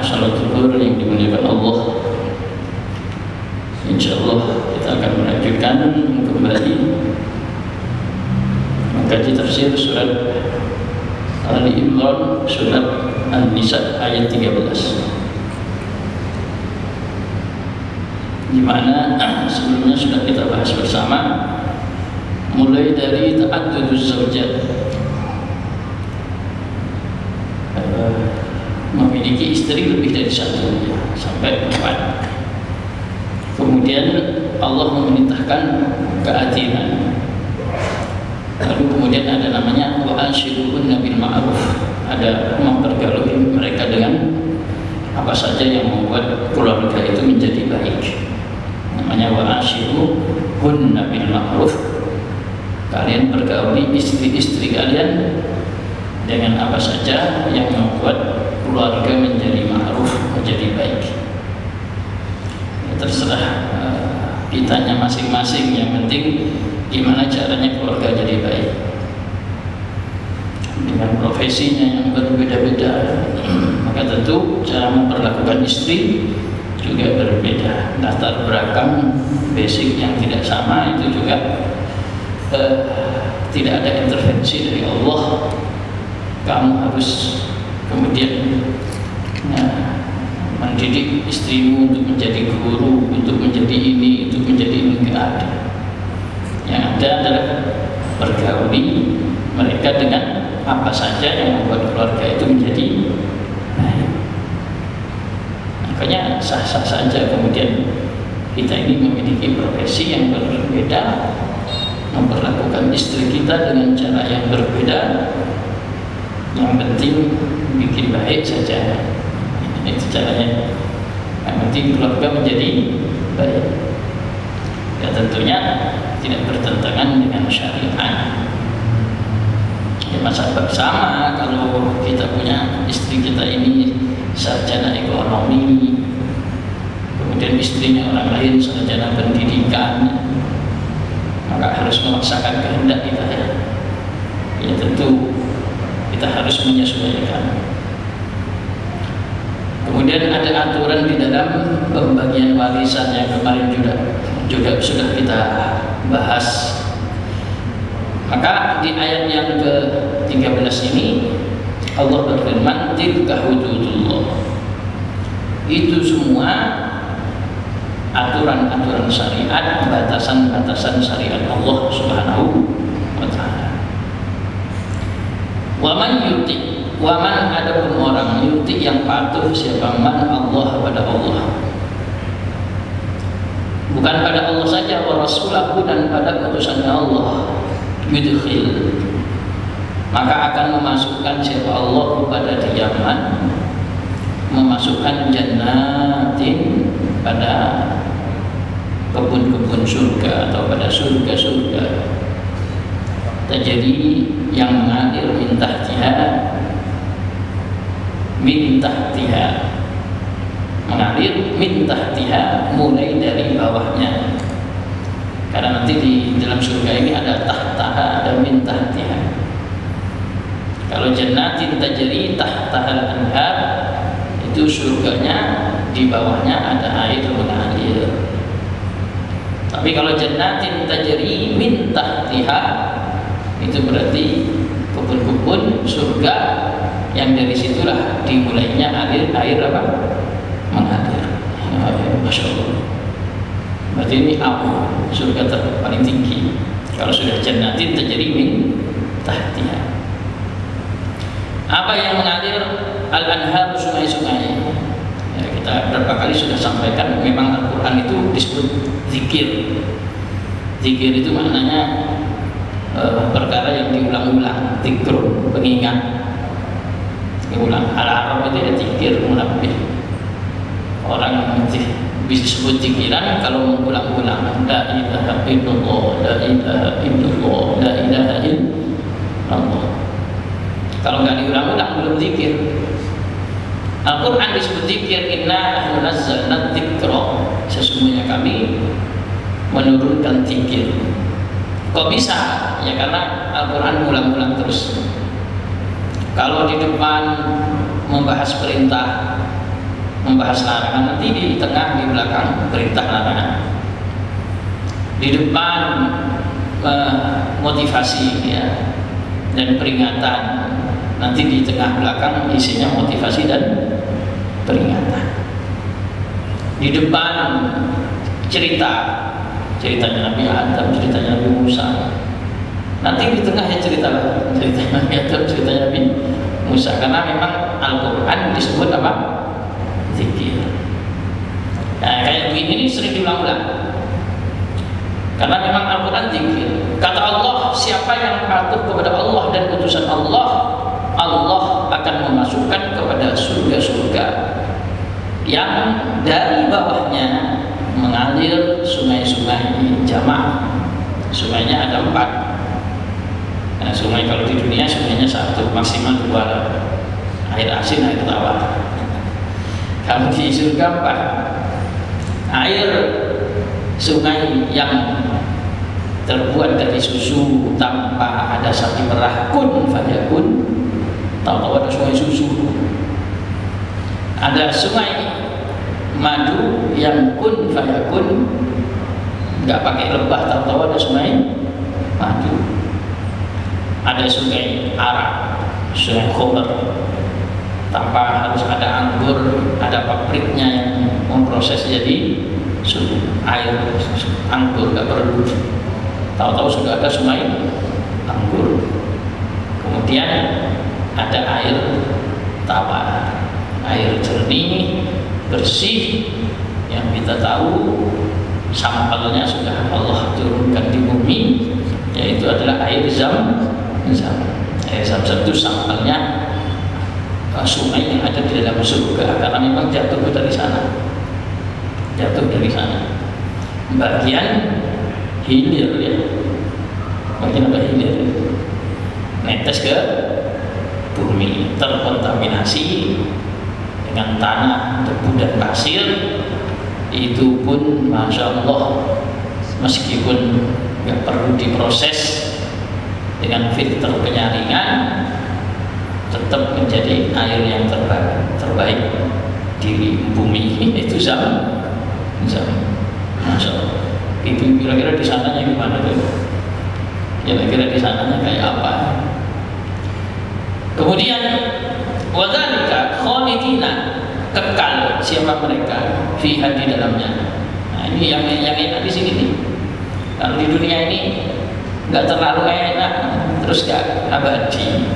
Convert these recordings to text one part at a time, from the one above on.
salat zuhur yang dimuliakan Allah, insyaallah kita akan melanjutkan kembali mengkaji tafsir surat Ali Imran, surat An-Nisa ayat 13, di mana sebelumnya sudah kita bahas bersama mulai dari ta'adduduz zawjat, memiliki istri lebih dari satu sampai 4. Kemudian Allah memerintahkan keadilan. Lalu kemudian ada namanya wa anshiruhunna bil ma'ruf, ada mempergauli mereka dengan apa saja yang membuat keluarga itu menjadi baik. Namanya wa anshiruhunna bil ma'ruf, kalian pergauli istri-istri kalian dengan apa saja yang membuat keluarga menjadi ma'ruf, menjadi baik. Terserah kitanya masing-masing, yang penting gimana caranya keluarga jadi baik. Dengan profesinya yang berbeda-beda, maka tentu cara memperlakukan istri juga berbeda. Latar belakang basic yang tidak sama itu juga tidak ada intervensi dari Allah. Kamu harus kemudian mendidik istrimu untuk menjadi guru, untuk menjadi ini, untuk menjadi ini, tidak ada. Yang ada adalah bergauli mereka dengan apa saja yang membuat keluarga itu menjadi baik. Makanya sah-sah saja kemudian kita ini memiliki profesi yang berbeda, memperlakukan istri kita dengan cara yang berbeda. Yang penting bikin baik saja, itu caranya. Yang penting keluarga menjadi baik. Ya tentunya tidak bertentangan dengan syariat. Ya masa sama kalau kita punya istri kita ini sarjana ekonomi, kemudian istrinya orang lain sarjana pendidikan, maka harus memaksakan kehendak kita ya. Ya tentu kita harus menyesuaikan. Kemudian ada aturan di dalam pembagian warisan yang kemarin juga sudah kita bahas. Maka di ayat yang ke-13 ini Allah berfirman, tilka hududullah. Itu semua aturan-aturan syariat, batasan-batasan syariat Allah Subhanahu wa ta'ala. Waman yuti, waman adapun orang yuti yang patuh siapa man Allah pada Allah, bukan pada Allah saja, wa rasulahu dan pada utusannya Allah, yudkhil maka akan memasukkan siapa Allah pada diaman, memasukkan jannatin pada kebun-kebun surga atau pada surga-surga tajri yang mengalir min tahtiha, mengalir min tahtiha, mulai dari bawahnya. Karena nanti di dalam surga ini ada tahtaha, ada min tahtiha. Kalau jannatin tajri tahtaha al-anhar, itu surganya di bawahnya ada air mengalir. Tapi kalau jannatin tajri min tahtiha, itu berarti kebun-kebun surga yang dari situlah dimulainya air apa? Mengalir. Masya Allah. Berarti ini apa? Surga paling tinggi. Kalau sudah jannatin tajri min tahtiha. Apa yang mengalir? Al-anhar, sungai-sungai. Ya, kita berapa kali sudah sampaikan, memang Al-Quran itu disebut zikir. Zikir itu maknanya perkara yang diulang-ulang, zikrun, pengingat, diulang. Al-Arab itu ya zikir, munabbih. Orang yang bisa disebut zikiran kalau mengulang-ulang, la ilaha illallah, la ilaha illallah, la ilaha illallah. Kalau nggak diulang-ulang belum zikir. Al-Quran disebut zikir, inna nahnu nazzalna dzikra, sesungguhnya kami menurunkan zikir. Kok bisa? Ya karena Al-Quran ulang-ulang terus. Kalau di depan membahas perintah, membahas larangan, nanti di tengah, di belakang perintah larangan, di depan motivasi ya dan peringatan, nanti di tengah belakang isinya motivasi dan peringatan. Di depan ceritanya Nabi Adam, ceritanya Nabi Musa. Nanti di tengah ya ceritanya Nabi Adam, ceritanya Nabi Musa. Karena memang Al-Quran disebut apa? Zikir. Nah, kayak begini ini sering diulang-ulang. Karena memang Al-Quran zikir. Kata Allah, siapa yang patuh kepada Allah dan utusan Allah, Allah akan memasukkan kepada surga-surga yang dari bawahnya mengalir sungai-sungai jamaah. Sungainya ada 4. Nah, sungai kalau di dunia sungainya 1, maksimal 2. Air asin, air tawar. Kalau di surga 4. Air sungai yang terbuat dari susu tanpa ada sapi merah, kun fayakun. Tahu-tahu ada sungai susu. Ada sungai madu yang kun fayakun, nggak pakai lebah, tahu-tahu ada sungai madu. Ada sungai arak, sungai khamr, tanpa harus ada anggur, ada pabriknya yang memproses jadi air anggur, nggak perlu. Tahu-tahu sudah ada sungai anggur. Kemudian ada air tawar, air jernih, bersih, yang kita tahu sampelnya sudah Allah turunkan di bumi, yaitu adalah air Zam-Zam. Air Zam-Zam itu sampelnya sungai yang ada di dalam surga, karena memang jatuh dari sana. Bagian hilir ya, bagian apa hilir, netes ke bumi, terkontaminasi dengan tanah, debu dan pasir. Itu pun Masya Allah, meskipun nggak perlu diproses dengan filter penyaringan, tetap menjadi air yang terbaik di bumi. Itu Zam-Zam. Masya Allah. Itu kira-kira di sananya gimana tuh? Kira-kira di sananya kayak apa? Kemudian wadzalika khalidina, kekal siapa mereka fiha di dalamnya. Nah, ini yang enak di sini nih. Kalau di dunia ini nggak terlalu enak, terus nggak abadi.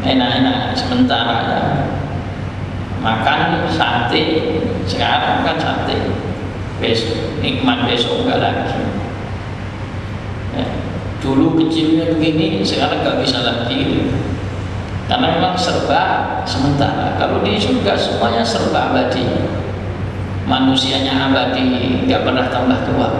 Enak-enak sementara ya. Makan sate, sekarang kan sate, besok nikmat, besok enggak lagi ya. Dulu kecilnya begini, sekarang nggak bisa lagi, karena memang serba sementara. Kalau di surga semuanya serba abadi, manusianya abadi, nggak pernah tambah tua.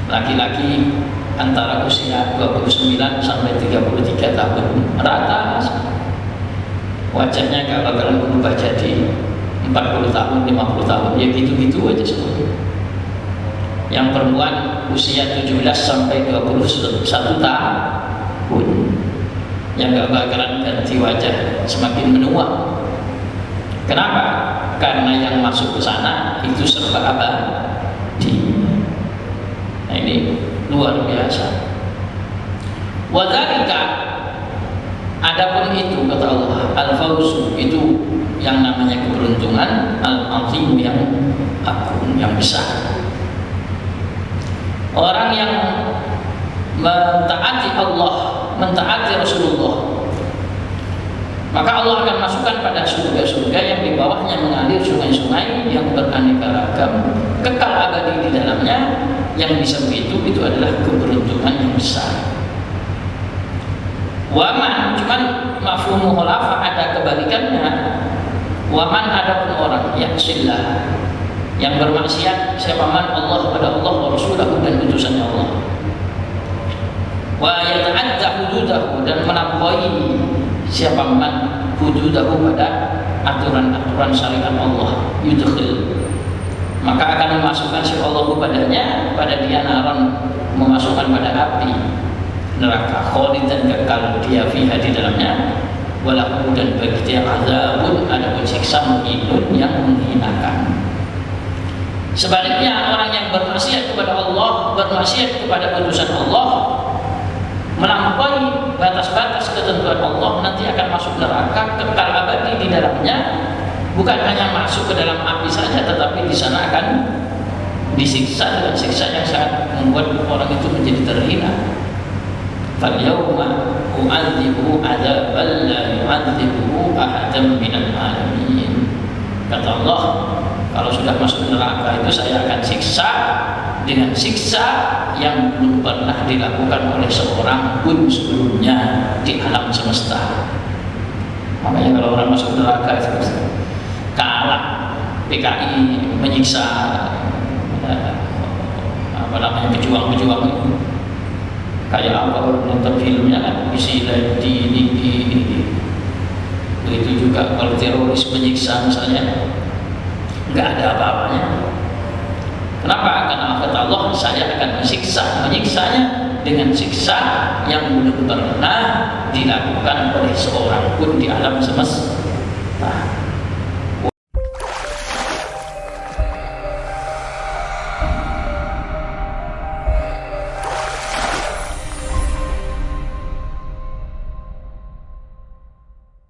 Laki-laki antara usia 29 sampai 33 tahun rata, wajahnya nggak bakalan berubah jadi 40 tahun, 50 tahun, ya gitu-gitu aja semua. Yang perempuan usia 17 sampai 21 tahun, yang nggak bakalan ganti wajah, semakin menua. Kenapa? Karena yang masuk ke sana itu serba abadi. Nah, ini luar biasa. Wadzalika, adapun itu kata Allah, al-fawzu, itu yang namanya keberuntungan, al-azim, yang agung, yang besar. Orang yang mentaati Allah, mentaati Rasulullah, maka Allah akan masukkan pada surga-surga yang di bawahnya mengalir sungai-sungai yang beraneka ragam, kekal abadi di dalamnya. Yang bisa begitu, itu adalah keberuntungan yang besar. Waman, cuman mafhum mukhalafah ada kebalikannya. Waman, adapun orang yaksillah, yang bermaksiat, siapa man Allah pada Allah wa Rasulahu dan utusannya Allah, wa yata'adda hududahu, dan melampaui siapa man hududahu pada aturan-aturan syariat Allah, yudkhil, maka akan memasukkan si Allah padanya, pada dia naran, memasukkan pada api neraka, khalid, dan kekal dia fiha di dalamnya, walahu, dan bagi dia azabun, adapun siksa. siksa mu'inun yang menghinakan. Sebaliknya orang yang bermaksiat kepada Allah, bermaksiat kepada putusan Allah, melampaui batas-batas ketentuan Allah, nanti akan masuk neraka, kekal abadi di dalamnya. Bukan hanya masuk ke dalam api saja, tetapi di sana akan disiksa dengan siksa yang sangat membuat orang itu menjadi terhina. Fal-yawma u'adzibuhu 'adzaban la yu'adzibuhu ahadan minal 'alamin. Kata Allah, kalau sudah masuk neraka itu saya akan siksa dengan siksa yang belum pernah dilakukan oleh seorang pun sebelumnya di alam semesta. Makanya kalau orang masuk neraka itu kalah PKI menyiksa pejuang-pejuang itu. Kayak apa kalau nonton filmnya kan isi ini begitu juga kalau teroris menyiksa misalnya, nggak ada apa-apanya. Kenapa? Karena kata Allah, saya akan menyiksanya dengan siksa yang belum pernah dilakukan oleh seorang pun di alam semesta.